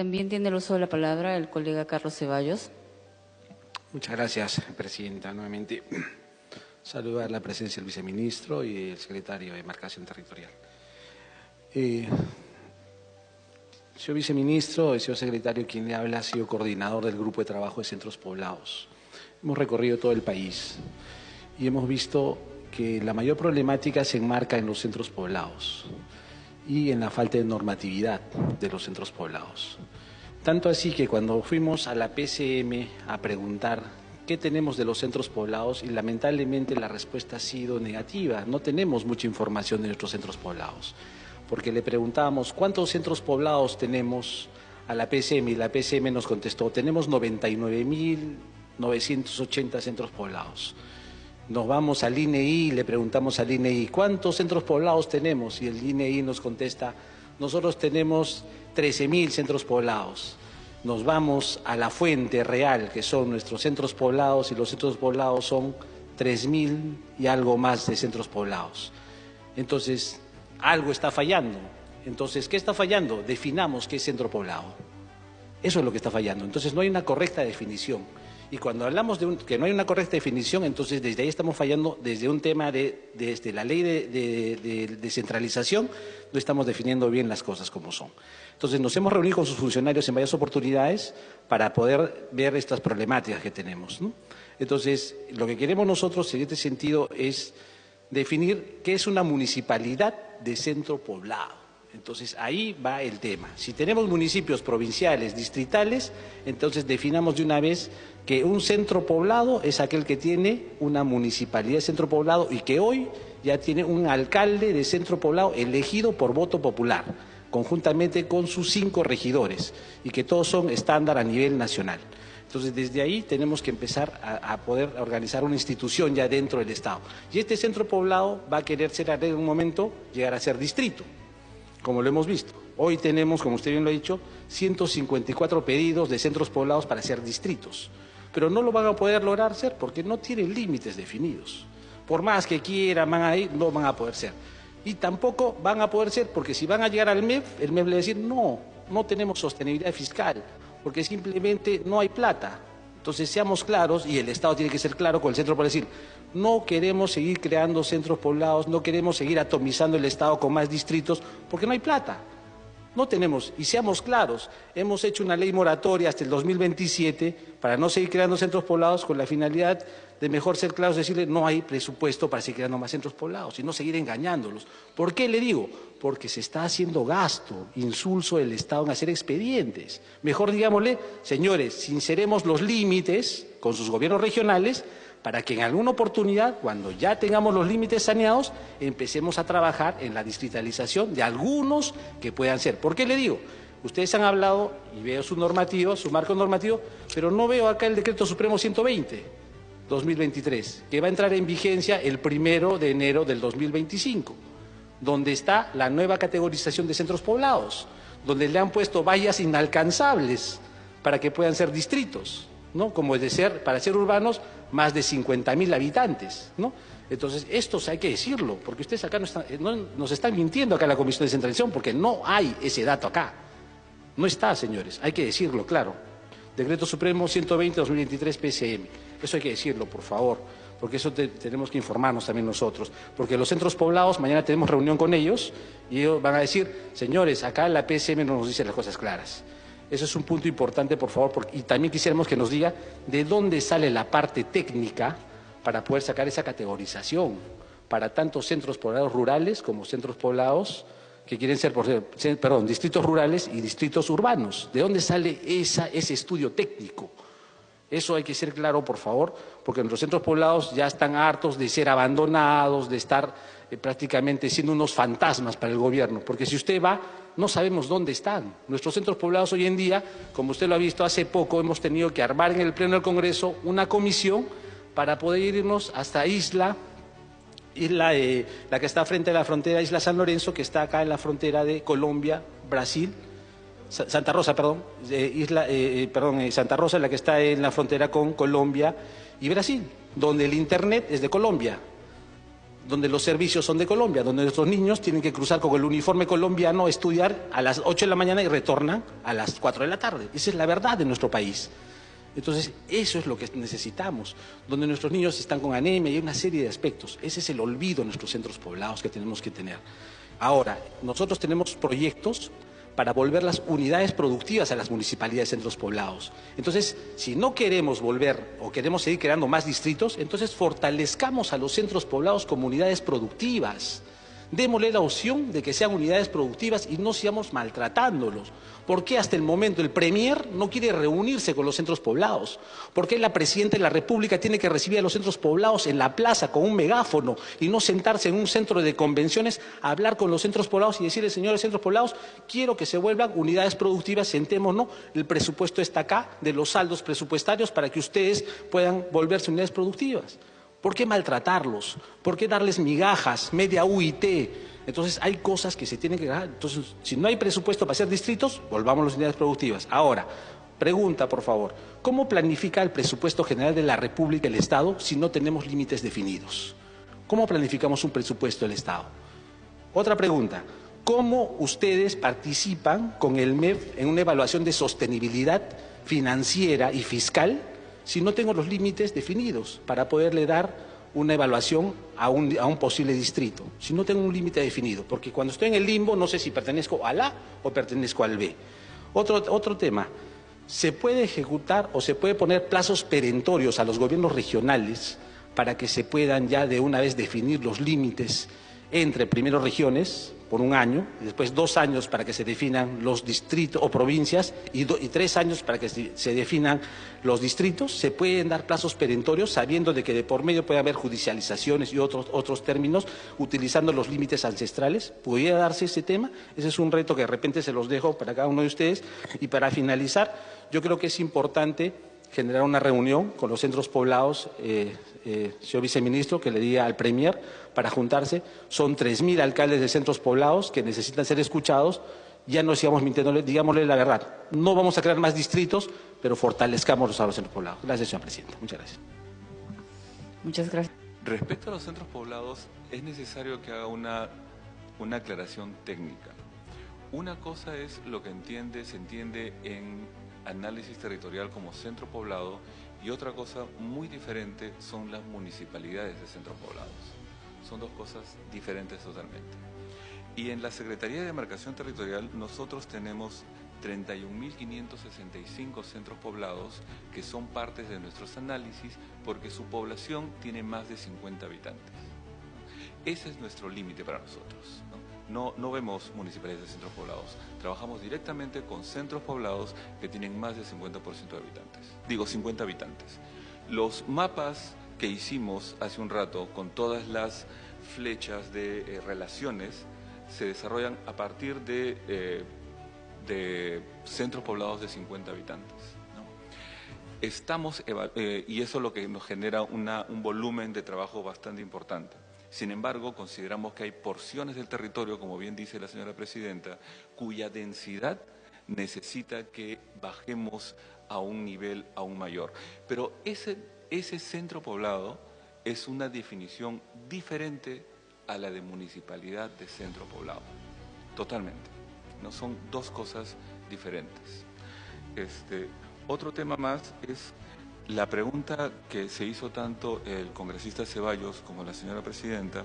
También tiene el uso de la palabra el colega Carlos Ceballos. Muchas gracias, Presidenta. Nuevamente, saludar la presencia del Viceministro y el Secretario de Demarcación Territorial. Señor Viceministro y señor Secretario, quien le habla ha sido coordinador del Grupo de Trabajo de Centros Poblados. Hemos recorrido todo el país y hemos visto que la mayor problemática se enmarca en los centros poblados y en la falta de normatividad de los centros poblados. Tanto así que cuando fuimos a la PCM a preguntar qué tenemos de los centros poblados, y lamentablemente la respuesta ha sido negativa, no tenemos mucha información de nuestros centros poblados, porque le preguntábamos cuántos centros poblados tenemos a la PCM y la PCM nos contestó, tenemos 99.980 centros poblados. Nos vamos al INEI y le preguntamos al INEI, ¿cuántos centros poblados tenemos? Y el INEI nos contesta, nosotros tenemos 13.000 centros poblados. Nos vamos a la fuente real, que son nuestros centros poblados, y los centros poblados son 3.000 y algo más de centros poblados. Entonces, algo está fallando. Entonces, ¿qué está fallando? Definamos qué es centro poblado. Eso es lo que está fallando. Entonces, no hay una correcta definición. Y cuando hablamos de que no hay una correcta definición, entonces desde ahí estamos fallando desde un tema desde la ley de descentralización, no estamos definiendo bien las cosas como son. Entonces nos hemos reunido con sus funcionarios en varias oportunidades para poder ver estas problemáticas que tenemos, ¿no? Entonces, lo que queremos nosotros en este sentido es definir qué es una municipalidad de centro poblado. Entonces, ahí va el tema. Si tenemos municipios provinciales, distritales, entonces definamos de una vez que un centro poblado es aquel que tiene una municipalidad de centro poblado y que hoy ya tiene un alcalde de centro poblado elegido por voto popular, conjuntamente con sus 5 regidores, y que todos son estándar a nivel nacional. Entonces, desde ahí tenemos que empezar a poder organizar una institución ya dentro del Estado. Y este centro poblado va a querer ser en un momento, llegar a ser distrito, como lo hemos visto. Hoy tenemos, como usted bien lo ha dicho, 154 pedidos de centros poblados para ser distritos, pero no lo van a poder lograr ser porque no tienen límites definidos. Por más que quieran, van a ir, no van a poder ser. Y tampoco van a poder ser porque si van a llegar al MEF, el MEF le va a decir, no tenemos sostenibilidad fiscal, porque simplemente no hay plata. Entonces, seamos claros, y el Estado tiene que ser claro con el centro para decir, no queremos seguir creando centros poblados, no queremos seguir atomizando el Estado con más distritos, porque no hay plata. No tenemos, y seamos claros, hemos hecho una ley moratoria hasta el 2027 para no seguir creando centros poblados con la finalidad de mejor ser claros, decirle no hay presupuesto para seguir creando más centros poblados y no seguir engañándolos. ¿Por qué le digo? Porque se está haciendo gasto, insulso del Estado en hacer expedientes. Mejor digámosle, señores, sinceremos los límites con sus gobiernos regionales para que en alguna oportunidad, cuando ya tengamos los límites saneados, empecemos a trabajar en la distritalización de algunos que puedan ser. ¿Por qué le digo? Ustedes han hablado, y veo su normativo, su marco normativo, pero no veo acá el Decreto Supremo 120/2023, que va a entrar en vigencia el 1 de enero del 2025, donde está la nueva categorización de centros poblados, donde le han puesto vallas inalcanzables para que puedan ser distritos, ¿no? Como es de ser, para ser urbanos, más de 50.000 habitantes, ¿no? Entonces, estos hay que decirlo, porque ustedes acá nos están mintiendo acá en la Comisión de Descentralización, porque no hay ese dato acá. No está, señores, hay que decirlo, claro. Decreto Supremo 120/2023 PCM. Eso hay que decirlo, por favor, porque eso tenemos que informarnos también nosotros. Porque los centros poblados, mañana tenemos reunión con ellos, y ellos van a decir, señores, acá la PCM no nos dice las cosas claras. Eso es un punto importante, por favor, y también quisiéramos que nos diga de dónde sale la parte técnica para poder sacar esa categorización para tanto centros poblados rurales como centros poblados que quieren ser, distritos rurales y distritos urbanos. ¿De dónde sale ese estudio técnico? Eso hay que ser claro, por favor, porque nuestros centros poblados ya están hartos de ser abandonados, de estar prácticamente siendo unos fantasmas para el gobierno, porque si usted va, no sabemos dónde están. Nuestros centros poblados hoy en día, como usted lo ha visto hace poco, hemos tenido que armar en el Pleno del Congreso una comisión para poder irnos hasta la que está frente a la frontera, Isla San Lorenzo, que está acá en la frontera de Colombia, Brasil, Santa Rosa, Santa Rosa, la que está en la frontera con Colombia y Brasil, donde el internet es de Colombia, donde los servicios son de Colombia, donde nuestros niños tienen que cruzar con el uniforme colombiano, estudiar a las 8 de la mañana y retornan a las 4 de la tarde. Esa es la verdad de nuestro país. Entonces, eso es lo que necesitamos, donde nuestros niños están con anemia y hay una serie de aspectos. Ese es el olvido de nuestros centros poblados que tenemos que tener. Ahora, nosotros tenemos proyectos para volver las unidades productivas a las municipalidades de centros poblados. Entonces, si no queremos volver o queremos seguir creando más distritos, entonces fortalezcamos a los centros poblados como unidades productivas. Démosle la opción de que sean unidades productivas y no sigamos maltratándolos. ¿Por qué hasta el momento el Premier no quiere reunirse con los centros poblados? ¿Por qué la Presidenta de la República tiene que recibir a los centros poblados en la plaza con un megáfono y no sentarse en un centro de convenciones a hablar con los centros poblados y decirles, señores centros poblados, quiero que se vuelvan unidades productivas, sentémonos, el presupuesto está acá, de los saldos presupuestarios para que ustedes puedan volverse unidades productivas? ¿Por qué maltratarlos? ¿Por qué darles migajas, media UIT? Entonces hay cosas que se tienen que ganar. Entonces, si no hay presupuesto para hacer distritos, volvamos a las unidades productivas. Ahora, pregunta, por favor, ¿cómo planifica el presupuesto general de la República el Estado si no tenemos límites definidos? ¿Cómo planificamos un presupuesto del Estado? Otra pregunta, ¿cómo ustedes participan con el MEF en una evaluación de sostenibilidad financiera y fiscal si no tengo los límites definidos para poderle dar una evaluación a un posible distrito? Si no tengo un límite definido, porque cuando estoy en el limbo no sé si pertenezco al A o pertenezco al B. Otro tema, ¿se puede ejecutar o se puede poner plazos perentorios a los gobiernos regionales para que se puedan ya de una vez definir los límites entre primero regiones por un año, y después 2 años para que se definan los distritos o provincias y 3 años para que se definan los distritos? ¿Se pueden dar plazos perentorios sabiendo de que de por medio puede haber judicializaciones y otros términos utilizando los límites ancestrales? ¿Podría darse ese tema? Ese es un reto que de repente se los dejo para cada uno de ustedes. Y para finalizar, yo creo que es importante generar una reunión con los centros poblados, señor viceministro, que le diga al Premier para juntarse. Son 3.000 alcaldes de centros poblados que necesitan ser escuchados. Ya no sigamos mintiéndole, digámosle la verdad. No vamos a crear más distritos, pero fortalezcamos a los centros poblados. Gracias, señora presidenta. Muchas gracias. Muchas gracias. Respecto a los centros poblados, es necesario que haga una aclaración técnica. Una cosa es lo que se entiende en análisis territorial como centro poblado, y otra cosa muy diferente son las municipalidades de centros poblados. Son dos cosas diferentes totalmente. Y en la Secretaría de Demarcación Territorial nosotros tenemos 31.565 centros poblados que son partes de nuestros análisis porque su población tiene más de 50 habitantes. Ese es nuestro límite para nosotros, ¿no? No vemos municipalidades de centros poblados, trabajamos directamente con centros poblados que tienen más de 50% de habitantes. Digo, 50 habitantes. Los mapas que hicimos hace un rato con todas las flechas de relaciones se desarrollan a partir de centros poblados de 50 habitantes, ¿no? Y eso es lo que nos genera un volumen de trabajo bastante importante. Sin embargo, consideramos que hay porciones del territorio, como bien dice la señora presidenta, cuya densidad necesita que bajemos a un nivel aún mayor. Pero ese centro poblado es una definición diferente a la de municipalidad de centro poblado. Totalmente. No son dos cosas diferentes. Otro tema más es la pregunta que se hizo tanto el congresista Ceballos como la señora presidenta,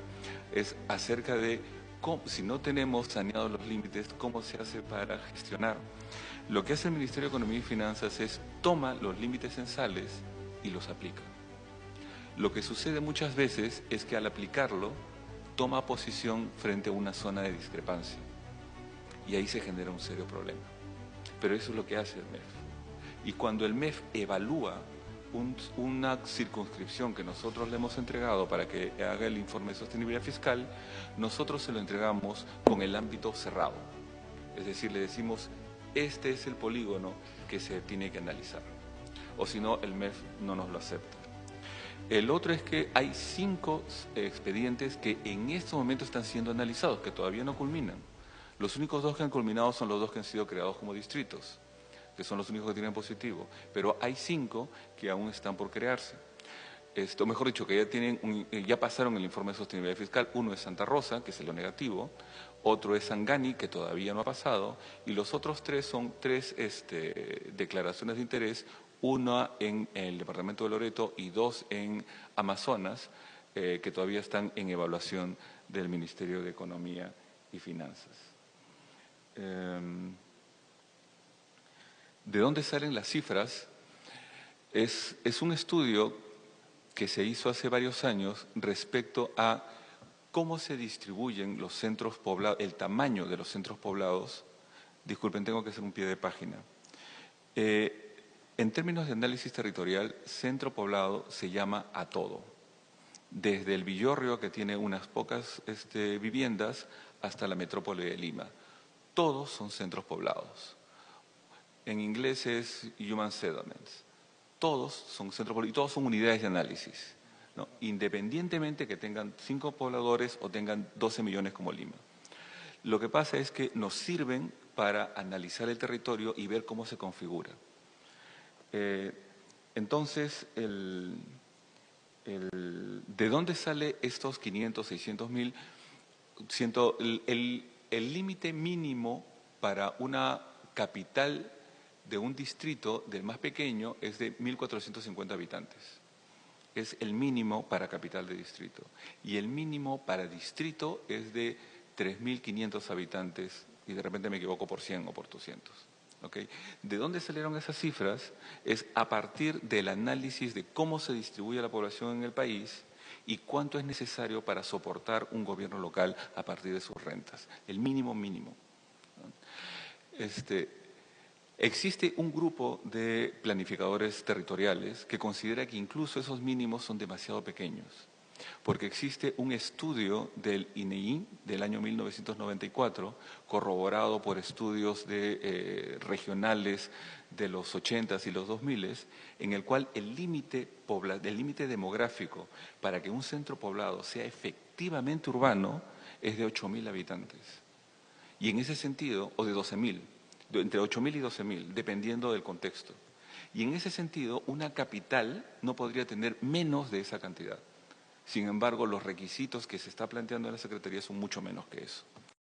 es acerca de cómo, si no tenemos saneados los límites, ¿cómo se hace para gestionar? Lo que hace el Ministerio de Economía y Finanzas es toma los límites censales y los aplica. Lo que sucede muchas veces es que al aplicarlo, toma posición frente a una zona de discrepancia. Y ahí se genera un serio problema. Pero eso es lo que hace el MEF. Y cuando el MEF evalúa una circunscripción que nosotros le hemos entregado para que haga el informe de sostenibilidad fiscal, nosotros se lo entregamos con el ámbito cerrado. Es decir, le decimos, este es el polígono que se tiene que analizar. O si no, el MEF no nos lo acepta. El otro es que hay 5 expedientes que en estos momentos están siendo analizados, que todavía no culminan. Los únicos 2 que han culminado son los 2 que han sido creados como distritos, que son los únicos que tienen positivo, pero hay 5 que aún están por crearse. mejor dicho, que ya pasaron el informe de sostenibilidad fiscal. Uno es Santa Rosa, que es lo negativo, otro es Sangani, que todavía no ha pasado, y los otros tres son tres declaraciones de interés, una en el departamento de Loreto y dos en Amazonas, que todavía están en evaluación del Ministerio de Economía y Finanzas. ¿De dónde salen las cifras? Es un estudio que se hizo hace varios años respecto a cómo se distribuyen los centros poblados, el tamaño de los centros poblados. Disculpen, tengo que hacer un pie de página. En términos de análisis territorial, centro poblado se llama a todo. Desde el Villorrio, que tiene unas pocas viviendas, hasta la metrópoli de Lima. Todos son centros poblados. En inglés es human settlements. Todos son centros poblados y todos son unidades de análisis, ¿no? Independientemente que tengan 5 pobladores o tengan 12 millones como Lima. Lo que pasa es que nos sirven para analizar el territorio y ver cómo se configura. Entonces, ¿de dónde sale estos 500, 600 mil? El límite mínimo para una capital de un distrito, del más pequeño, es de 1.450 habitantes. Es el mínimo para capital de distrito. Y el mínimo para distrito es de 3.500 habitantes, y de repente me equivoco por 100 o por 200. ¿Okay? ¿De dónde salieron esas cifras? Es a partir del análisis de cómo se distribuye la población en el país y cuánto es necesario para soportar un gobierno local a partir de sus rentas. El mínimo mínimo. Existe un grupo de planificadores territoriales que considera que incluso esos mínimos son demasiado pequeños, porque existe un estudio del INEI del año 1994, corroborado por estudios regionales de los 80s y los 2000s, en el cual el límite demográfico para que un centro poblado sea efectivamente urbano es de 8.000 habitantes. Y en ese sentido, o de 12.000, entre 8.000 y 12.000, dependiendo del contexto. Y en ese sentido, una capital no podría tener menos de esa cantidad. Sin embargo, los requisitos que se está planteando en la Secretaría son mucho menos que eso.